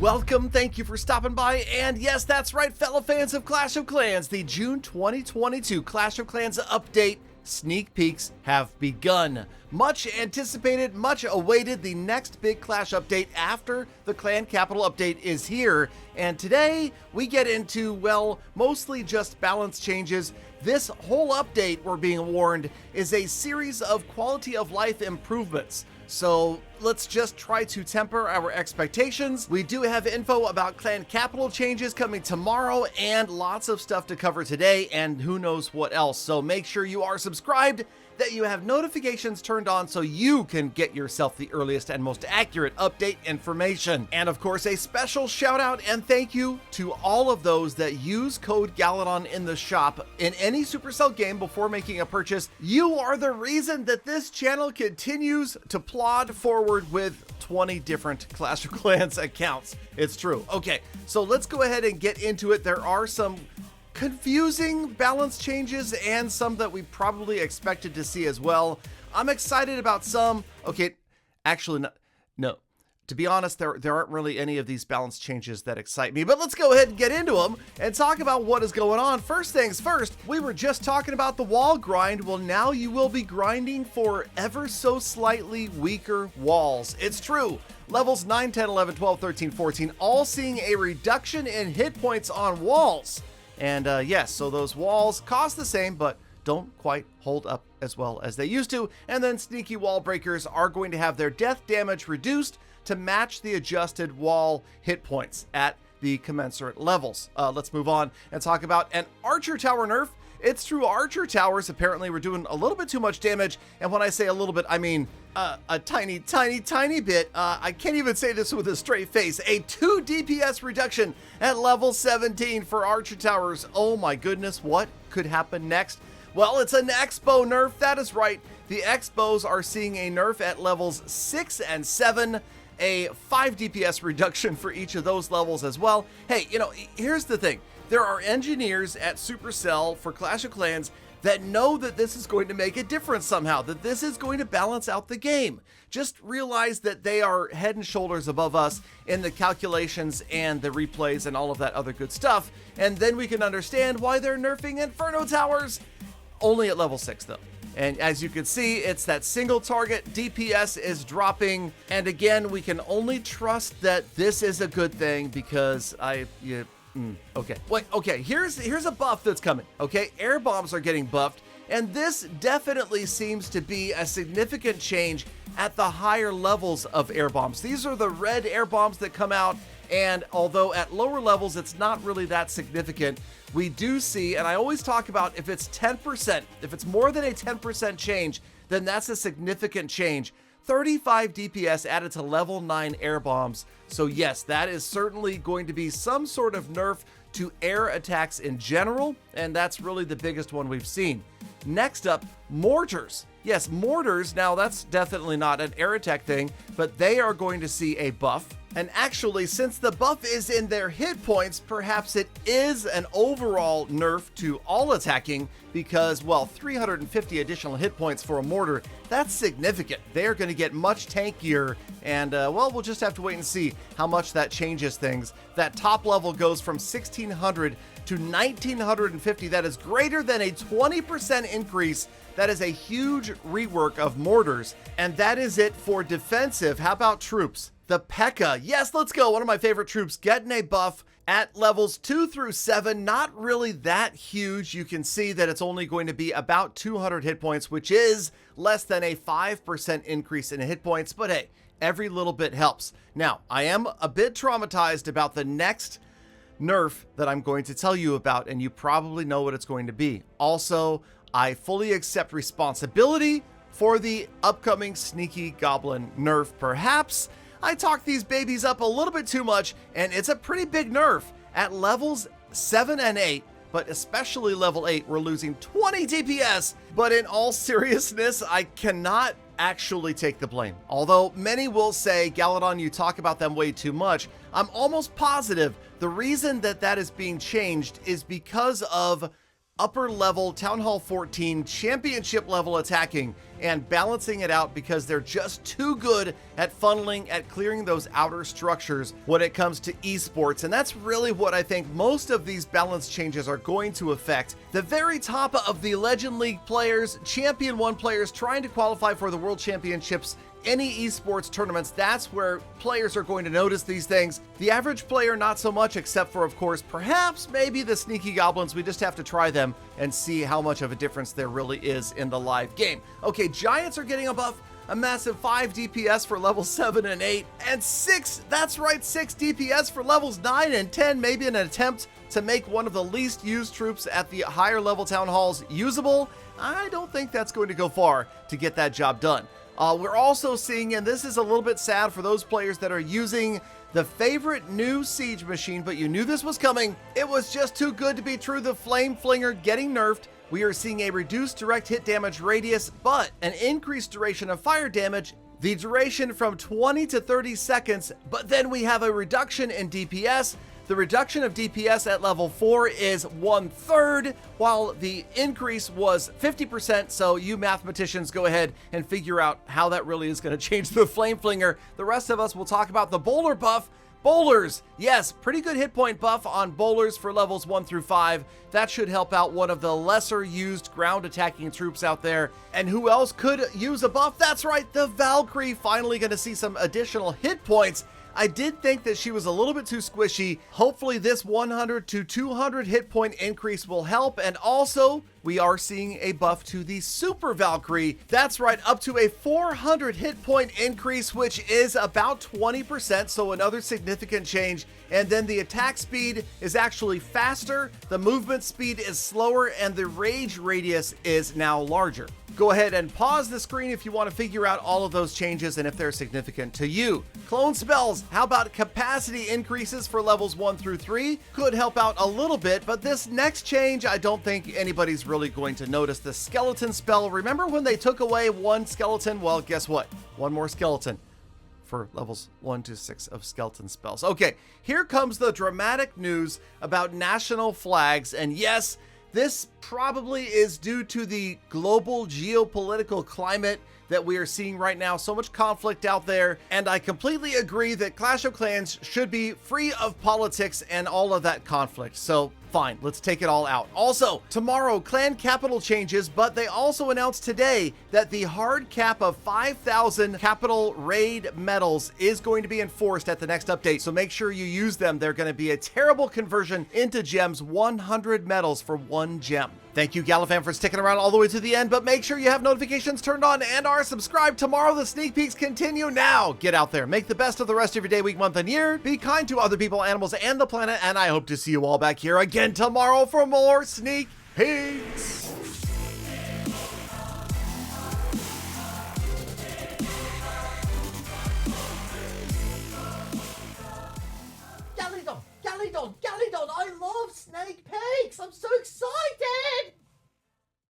Welcome, thank you for stopping by, and yes, that's right, fellow fans of Clash of Clans, the June 2022 Clash of Clans update sneak peeks have begun. Much anticipated, much awaited, the next big Clash update after the Clan Capital update is here, and today we get into, well, mostly just balance changes. This whole update, we're being warned, is a series of quality of life improvements. So let's just try to temper our expectations. We do have info about Clan Capital changes coming tomorrow and lots of stuff to cover today and who knows what else. So make sure you are subscribed, that you have notifications turned on so you can get yourself the earliest and most accurate update information. And of course, a special shout out and thank you to all of those that use code Galadon in the shop in any Supercell game before making a purchase. You are the reason that this channel continues to plod forward with 20 different Clash of Clans accounts. It's true. Okay, so let's go ahead and get into it. There are some confusing balance changes and some that we probably expected to see as well. I'm excited about some. Okay, actually, no. To be honest, there aren't really any of these balance changes that excite me, but let's go ahead and get into them and talk about what is going on. First things first, we were just talking about the wall grind. Well, now you will be grinding for ever so slightly weaker walls. It's true. Levels 9, 10, 11, 12, 13, 14, all seeing a reduction in hit points on walls. And yes, so those walls cost the same, but don't quite hold up as well as they used to. And then sneaky wall breakers are going to have their death damage reduced to match the adjusted wall hit points at the commensurate levels. Let's move on and talk about an archer tower nerf. It's true, archer towers apparently were doing a little bit too much damage. And when I say a little bit, I mean a tiny bit. I can't even say this with a straight face. A 2 DPS reduction at level 17 for archer towers. Oh my goodness, what could happen next? Well, it's an X-Bow nerf. That is right. The X-Bows are seeing a nerf at levels 6 and 7. A 5 DPS reduction for each of those levels as well. Hey, you know, here's the thing. There are engineers at Supercell for Clash of Clans that know that this is going to make a difference somehow, that this is going to balance out the game. Just realize that they are head and shoulders above us in the calculations and the replays and all of that other good stuff. And then we can understand why they're nerfing Inferno Towers. Only at level 6 though. And as you can see, it's that single target, DPS is dropping. And again, we can only trust that this is a good thing because okay. Wait, okay, here's a buff that's coming, okay? Air bombs are getting buffed, and this definitely seems to be a significant change at the higher levels of air bombs. These are the red air bombs that come out, and although at lower levels it's not really that significant, we do see, and I always talk about if it's 10%, if it's more than a 10% change, then that's a significant change. 35 DPS added to level 9 air bombs. So yes, that is certainly going to be some sort of nerf to air attacks in general, and that's really the biggest one we've seen. Next up, mortars. Yes, mortars, now that's definitely not an air attack thing, but they are going to see a buff. And actually, since the buff is in their hit points, perhaps it is an overall nerf to all attacking because, well, 350 additional hit points for a mortar, that's significant. They're going to get much tankier, and, well, we'll just have to wait and see how much that changes things. That top level goes from 1,600 to 1,950. That is greater than a 20% increase. That is a huge rework of mortars, and that is it for defensive. How about troops? The P.E.K.K.A. Yes, let's go. One of my favorite troops getting a buff at levels 2 through 7. Not really that huge. You can see that it's only going to be about 200 hit points, which is less than a 5% increase in hit points. But hey, every little bit helps. Now, I am a bit traumatized about the next nerf that I'm going to tell you about, and you probably know what it's going to be. Also, I fully accept responsibility for the upcoming Sneaky Goblin nerf. Perhaps I talked these babies up a little bit too much, and it's a pretty big nerf. At levels 7 and 8, but especially level 8, we're losing 20 DPS. But in all seriousness, I cannot actually take the blame. Although many will say, Galadon, you talk about them way too much, I'm almost positive the reason that that is being changed is because of upper level Town Hall 14 championship level attacking. and balancing it out because they're just too good at funneling, at clearing those outer structures when it comes to esports. And that's really what I think most of these balance changes are going to affect. The very top of the Legend League players, Champion 1 players trying to qualify for the World Championships, any esports tournaments, that's where players are going to notice these things. The average player, not so much, except for, of course, perhaps maybe the sneaky goblins. We just have to try them and see how much of a difference there really is in the live game. Okay, Giants are getting a buff, a massive 5 DPS for levels 7 and 8, and 6, that's right, 6 DPS for levels 9 and 10, maybe an attempt to make one of the least used troops at the higher level town halls usable. I don't think that's going to go far to get that job done. We're also seeing, and this is a little bit sad for those players that are using the favorite new siege machine, but you knew this was coming. It was just too good to be true. The Flame Flinger getting nerfed. We are seeing a reduced direct hit damage radius, but an increased duration of fire damage. The duration from 20 to 30 seconds, but then we have a reduction in DPS. The reduction of DPS at level 4 is 1/3, while the increase was 50%. So you mathematicians go ahead and figure out how that really is going to change the Flame Flinger. The rest of us will talk about the Bowler buff. Bowlers, yes, pretty good hit point buff on bowlers for levels 1 through 5. That should help out one of the lesser used ground attacking troops out there. And who else could use a buff? That's right, the Valkyrie, finally going to see some additional hit points. I did think that she was a little bit too squishy. Hopefully this 100 to 200 hit point increase will help. And also, we are seeing a buff to the Super Valkyrie. That's right, up to a 400 hit point increase, which is about 20%, so another significant change. And then the attack speed is actually faster, the movement speed is slower, and the rage radius is now larger. Go ahead and pause the screen if you want to figure out all of those changes and if they're significant to you. Clone spells, how about capacity increases for levels 1 through 3? Could help out a little bit, but this next change, I don't think anybody's really going to notice. The skeleton spell, remember when they took away one skeleton? Well, guess what? One more skeleton for levels 1 to 6 of skeleton spells. Okay, here comes the dramatic news about national flags, and yes, this probably is due to the global geopolitical climate that we are seeing right now. So much conflict out there. And I completely agree that Clash of Clans should be free of politics and all of that conflict. So fine, let's take it all out. Also, tomorrow, clan capital changes, but they also announced today that the hard cap of 5,000 capital raid medals is going to be enforced at the next update. So make sure you use them. They're going to be a terrible conversion into gems, 100 medals for 1 gem. Thank you, Galifan, for sticking around all the way to the end, but make sure you have notifications turned on and are subscribed. Tomorrow, the sneak peeks continue. Now, get out there, make the best of the rest of your day, week, month, and year. Be kind to other people, animals, and the planet, and I hope to see you all back here again tomorrow for more sneak peeks. Galidon, I love sneak peeks. I'm so excited.